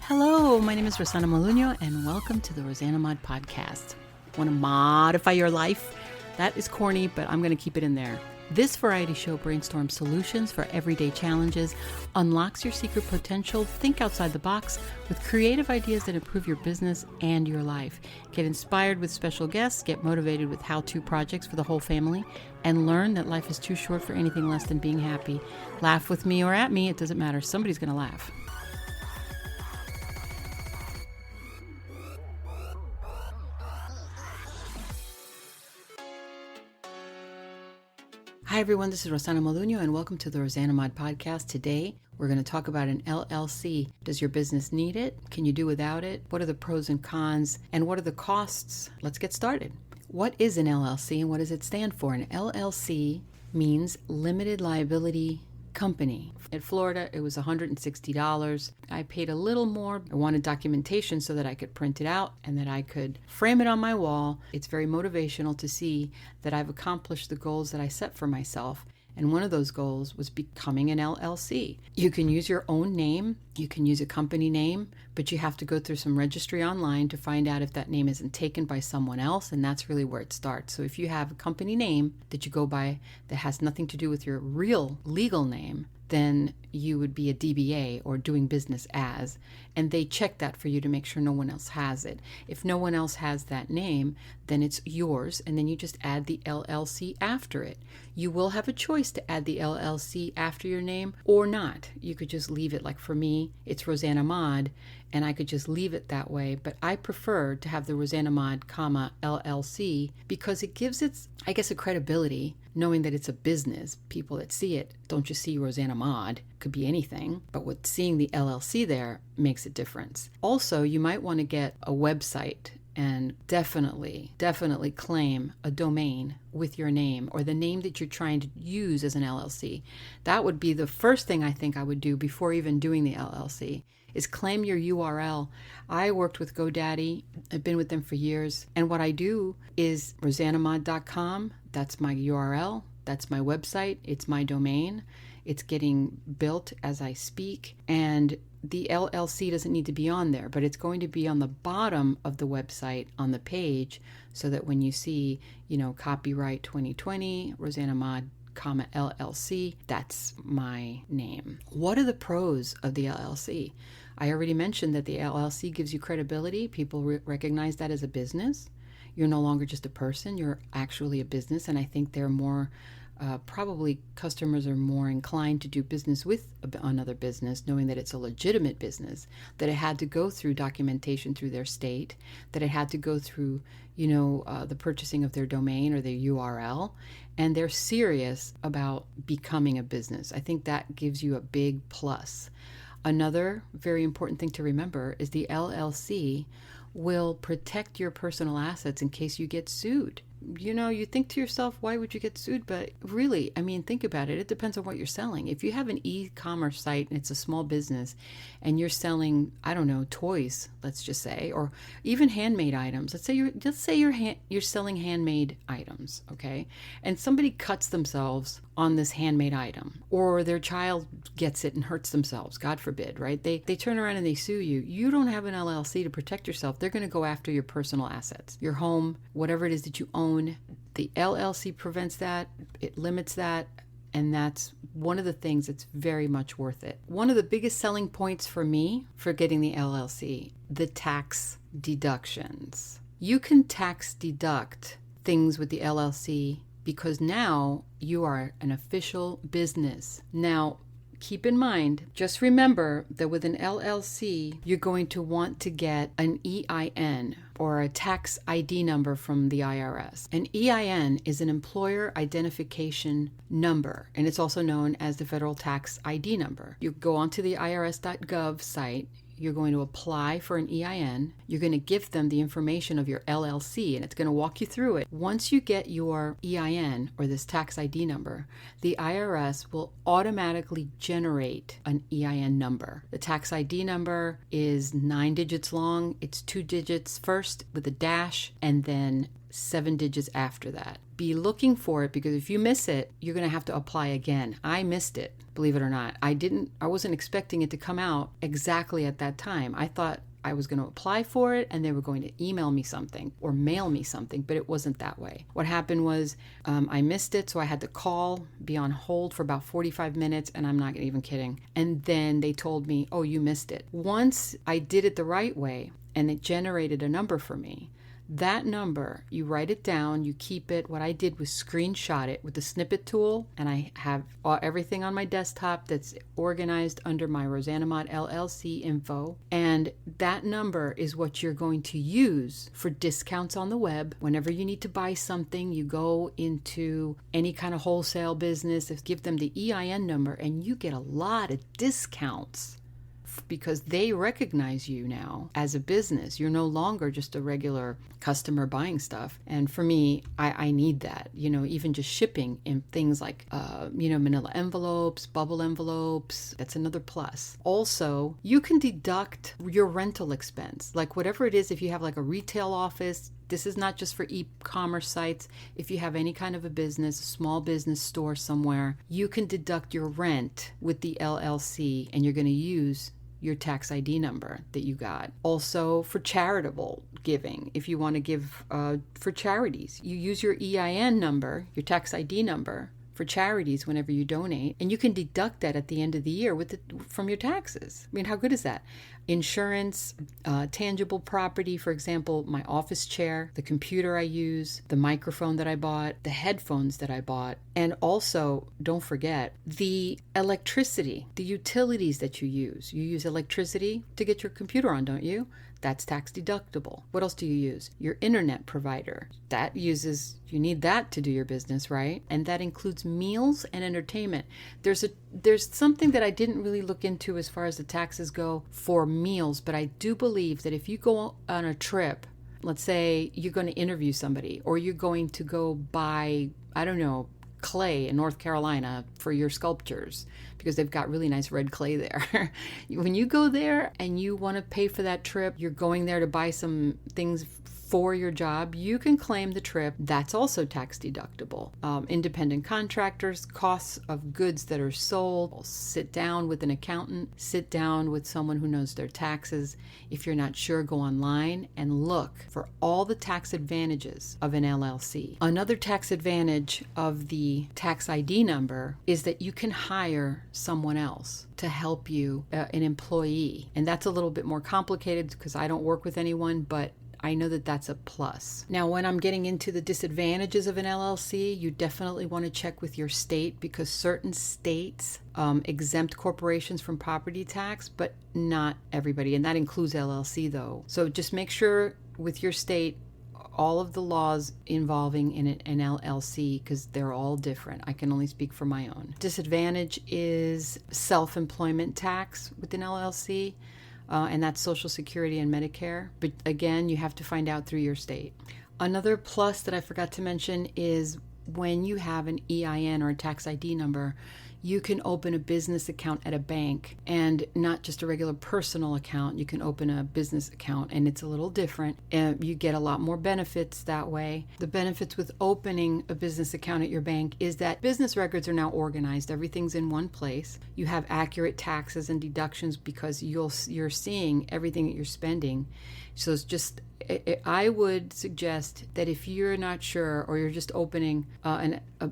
Hello, my name is Rosanamod, and welcome to the rosanamod podcast. Want to modify your life? That is corny, but I'm going to keep it in there. This variety show brainstorms solutions for everyday challenges, unlocks your secret potential, think outside the box with creative ideas that improve your business and your life. Get inspired with special guests, get motivated with how-to projects for the whole family, and learn that life is too short for anything less than being happy. Laugh with me or at me, it doesn't matter. Somebody's going to laugh. Hi everyone, this is Rosanamod, and welcome to the rosanamod podcast. Today, we're going to talk about an LLC. Does your business need it? Can you do without it? What are the pros and cons? And what are the costs? Let's get started. What is an LLC and what does it stand for? An LLC means limited liability company. In Florida, it was $160. I paid a little more. I wanted documentation so that I could print it out and that I could frame it on my wall. It's very motivational to see that I've accomplished the goals that I set for myself. And one of those goals was becoming an LLC. You can use your own name, you can use a company name, but you have to go through some registry online to find out if that name isn't taken by someone else, and that's really where it starts. So if you have a company name that you go by that has nothing to do with your real legal name, then you would be a DBA or doing business as, and they check that for you to make sure no one else has it. If no one else has that name, then it's yours, and then you just add the LLC after it. You will have a choice to add the LLC after your name or not. You could just leave it, like for me, it's rosanamod, and I could just leave it that way, but I prefer to have the rosanamod, LLC, because it gives it, I guess, a credibility, knowing that it's a business. People that see it don't just see rosanamod, could be anything, but with seeing the LLC there makes a difference. Also, you might want to get a website and definitely claim a domain with your name or the name that you're trying to use as an LLC. That would be the first thing I think I would do before even doing the LLC, is claim your URL. I worked with GoDaddy. I've been with them for years. And what I do is rosanamod.com. That's my URL. That's my website. It's my domain. It's getting built as I speak. And the LLC doesn't need to be on there, but it's going to be on the bottom of the website on the page so that when you see, copyright 2020, rosanamod, LLC, that's my name. What are the pros of the LLC? I already mentioned that the LLC gives you credibility. People recognize that as a business. You're no longer just a person, you're actually a business, and I think they're more probably customers are more inclined to do business with another business, knowing that it's a legitimate business, that it had to go through documentation through their state, that it had to go through, the purchasing of their domain or their URL, and they're serious about becoming a business. I think that gives you a big plus. Another very important thing to remember is the LLC will protect your personal assets in case you get sued. You think to yourself, why would you get sued? But really, think about it. It depends on what you're selling. If you have an e-commerce site and it's a small business and you're selling, toys, let's just say, or even handmade items. Let's say you're selling handmade items, okay? And somebody cuts themselves on this handmade item, or their child gets it and hurts themselves, God forbid, right? They turn around and they sue you. You don't have an LLC to protect yourself. They're going to go after your personal assets, your home, whatever it is that you own. The LLC prevents that, it limits that, and that's one of the things that's very much worth it. One of the biggest selling points for me for getting the LLC, the tax deductions. You can tax deduct things with the LLC because now you are an official business. Now, keep in mind, just remember that with an LLC, you're going to want to get an EIN or a tax ID number from the IRS. An EIN is an employer identification number, and it's also known as the federal tax ID number. You go onto the irs.gov site, you're going to apply for an EIN. You're going to give them the information of your LLC, and it's going to walk you through it. Once you get your EIN, or this tax ID number, the IRS will automatically generate an EIN number. The tax ID number is 9 digits long. It's 2 digits first with a dash, and then 7 digits after that. be looking for it, because if you miss it, you're going to have to apply again. I missed it, believe it or not. I wasn't expecting it to come out exactly at that time. I thought I was going to apply for it and they were going to email me something or mail me something, but it wasn't that way. What happened was I missed it, so I had to call, be on hold for about 45 minutes, and I'm not even kidding. And then they told me, oh, you missed it. Once I did it the right way and it generated a number for me, that number, you write it down, you keep it. What I did was screenshot it with the snippet tool, and I have everything on my desktop that's organized under my rosanamod LLC info. And that number is what you're going to use for discounts on the web. Whenever you need to buy something, you go into any kind of wholesale business, give them the EIN number, and you get a lot of discounts, because they recognize you now as a business. You're no longer just a regular customer buying stuff. And for me, I need that, even just shipping in things like, manila envelopes, bubble envelopes. That's another plus. Also, you can deduct your rental expense, like whatever it is. If you have like a retail office, this is not just for e-commerce sites. If you have any kind of a business, a small business store somewhere, you can deduct your rent with the LLC, and you're going to use your tax ID number that you got. Also, for charitable giving, if you want to give for charities, you use your EIN number, your tax ID number, for charities whenever you donate, and you can deduct that at the end of the year from your taxes. I mean, how good is that? Insurance, tangible property, for example, my office chair, the computer I use, the microphone that I bought, the headphones that I bought, and also, don't forget, the electricity, the utilities that you use. You use electricity to get your computer on, don't you? That's tax deductible. What else do you use? Your internet provider. You need that to do your business, right? And that includes meals and entertainment. There's something that I didn't really look into as far as the taxes go for meals, but I do believe that if you go on a trip, let's say you're going to interview somebody, or you're going to go buy, clay in North Carolina for your sculptures, because they've got really nice red clay there. When you go there and you want to pay for that trip, you're going there to buy some things for your job, you can claim the trip. That's also tax deductible. Independent contractors, costs of goods that are sold. Sit down with an accountant, sit down with someone who knows their taxes. If you're not sure, go online and look for all the tax advantages of an LLC. Another tax advantage of the tax ID number is that you can hire someone else to help you, an employee. And that's a little bit more complicated because I don't work with anyone, but I know that that's a plus. Now, when I'm getting into the disadvantages of an LLC, you definitely want to check with your state, because certain states exempt corporations from property tax, but not everybody. And that includes LLC though. So just make sure with your state, all of the laws involving an LLC, because they're all different. I can only speak for my own. Disadvantage is self-employment tax with an LLC. And that's Social Security and Medicare. But again, you have to find out through your state. Another plus that I forgot to mention is when you have an EIN or a tax ID number, you can open a business account at a bank, and not just a regular personal account. You can open a business account, and it's a little different. You get a lot more benefits that way. The benefits with opening a business account at your bank is that business records are now organized. Everything's in one place. You have accurate taxes and deductions because you're seeing everything that you're spending. So it's just, I would suggest that if you're not sure, or you're just opening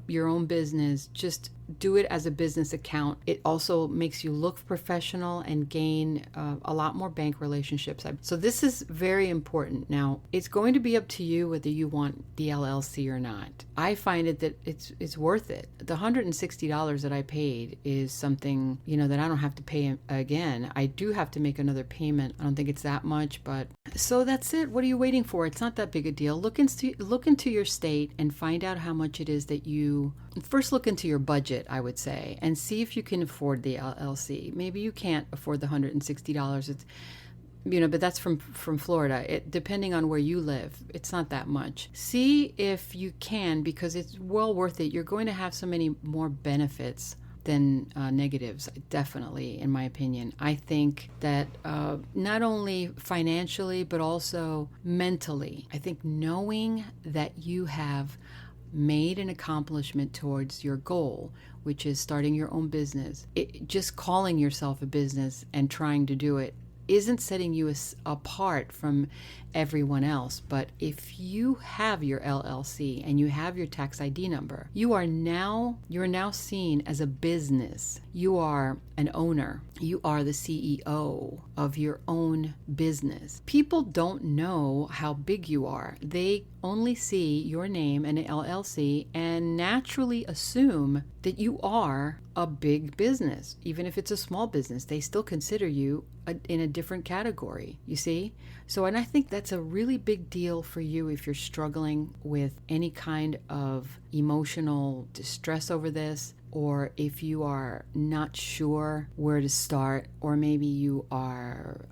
your own business, just do it as a business account. It also makes you look professional and gain a lot more bank relationships. So this is very important. Now, it's going to be up to you whether you want the LLC or not. I find it that it's worth it. The $160 that I paid is something, that I don't have to pay again. I do have to make another payment. I don't think it's that much, but so that's it. What are you waiting for? It's not that big a deal. Look into your state and find out how much it is that you first look into your budget, I would say, and see if you can afford the LLC. Maybe you can't afford the $160. It's, but that's from Florida. Depending on where you live, it's not that much. See if you can, because it's well worth it. You're going to have so many more benefits than negatives, definitely, in my opinion. I think that not only financially, but also mentally, I think knowing that you have made an accomplishment towards your goal, which is starting your own business, just calling yourself a business and trying to do it isn't setting you apart from everyone else. But if you have your LLC and you have your tax ID number, you're now seen as a business. You are an owner. You are the CEO of your own business. People don't know how big you are. They only see your name and an LLC and naturally assume that you are a big business. Even if it's a small business, they still consider you in a different category, you see? So, and I think that's a really big deal for you if you're struggling with any kind of emotional distress over this, or if you are not sure where to start, or maybe you are,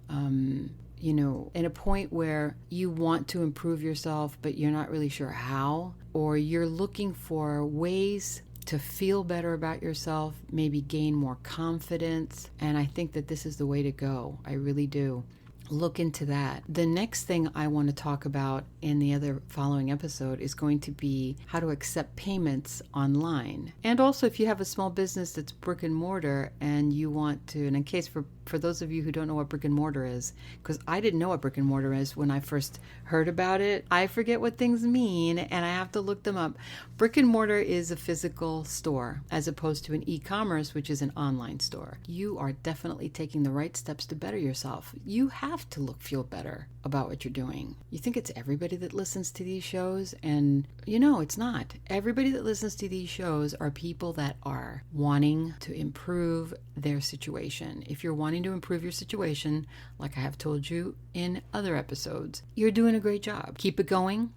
at a point where you want to improve yourself, but you're not really sure how, or you're looking for ways to feel better about yourself, maybe gain more confidence. And I think that this is the way to go. I really do. Look into that. The next thing I want to talk about in the other following episode is going to be how to accept payments online. And also, if you have a small business that's brick and mortar and you want to, and in case for those of you who don't know what brick and mortar is, because I didn't know what brick and mortar is when I first heard about it. I forget what things mean and I have to look them up. Brick and mortar is a physical store as opposed to an e-commerce, which is an online store. You are definitely taking the right steps to better yourself. You have to feel better about what you're doing. You think it's everybody that listens to these shows, and it's not. Everybody that listens to these shows are people that are wanting to improve their situation. If you're wanting to improve your situation, like I have told you in other episodes, you're doing a great job. Keep it going.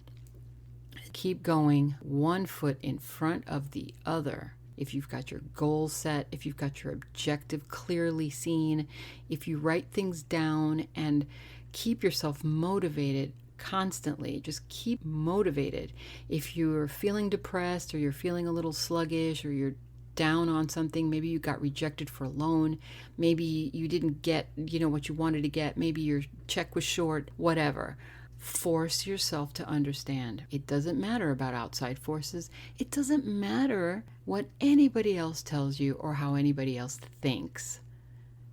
Keep going, one foot in front of the other. If you've got your goals set, if you've got your objective clearly seen, if you write things down and keep yourself motivated constantly, just keep motivated. If you're feeling depressed or you're feeling a little sluggish or you're down on something, maybe you got rejected for a loan, maybe you didn't get, what you wanted to get, maybe your check was short, whatever. Force yourself to understand. It doesn't matter about outside forces. It doesn't matter what anybody else tells you or how anybody else thinks.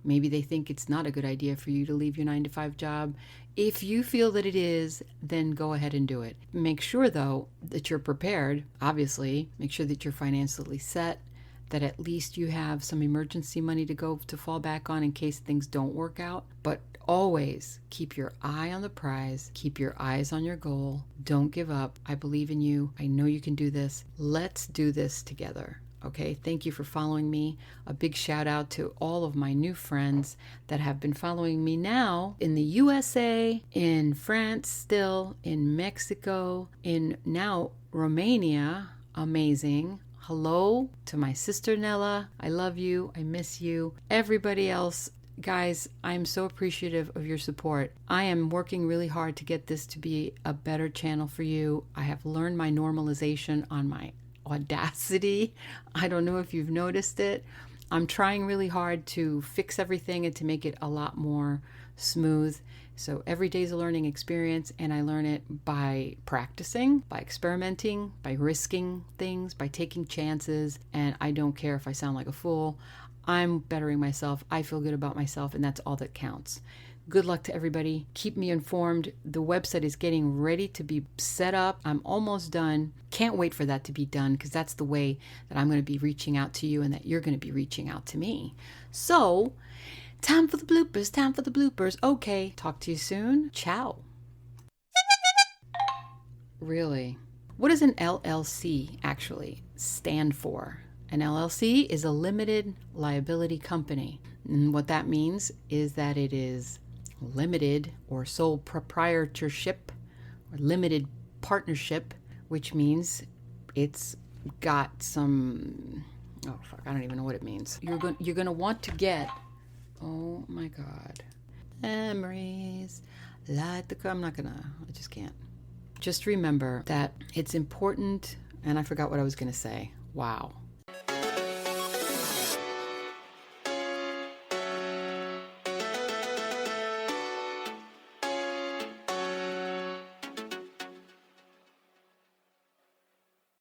Maybe they think it's not a good idea for you to leave your 9-to-5 job. If you feel that it is, then go ahead and do it. Make sure, though, that you're prepared. Obviously, make sure that you're financially set, that at least you have some emergency money to fall back on in case things don't work out. But always keep your eye on the prize. Keep your eyes on your goal. Don't give up. I believe in you. I know you can do this. Let's do this together. Okay, thank you for following me. A big shout out to all of my new friends that have been following me now in the USA, in France still, in Mexico, in now Romania. Amazing. Hello to my sister Nella. I love you. I miss you. Everybody else, guys, I'm so appreciative of your support. I am working really hard to get this to be a better channel for you. I have learned my normalization on my Audacity. I don't know if you've noticed it. I'm trying really hard to fix everything and to make it a lot more smooth. So every day is a learning experience, and I learn it by practicing, by experimenting, by risking things, by taking chances, and I don't care if I sound like a fool. I'm bettering myself. I feel good about myself, and that's all that counts. Good luck to everybody. Keep me informed. The website is getting ready to be set up. I'm almost done. Can't wait for that to be done, because that's the way that I'm going to be reaching out to you and that you're going to be reaching out to me. So, time for the bloopers. Time for the bloopers. Okay. Talk to you soon. Ciao. Really? What does an LLC actually stand for? An LLC is a limited liability company. And what that means is that it is limited or sole proprietorship or limited partnership, which means it's got some, I don't even know what it means. You're going to want to get, oh my God, memories, I just can't. Just remember that it's important, and I forgot what I was going to say. Wow.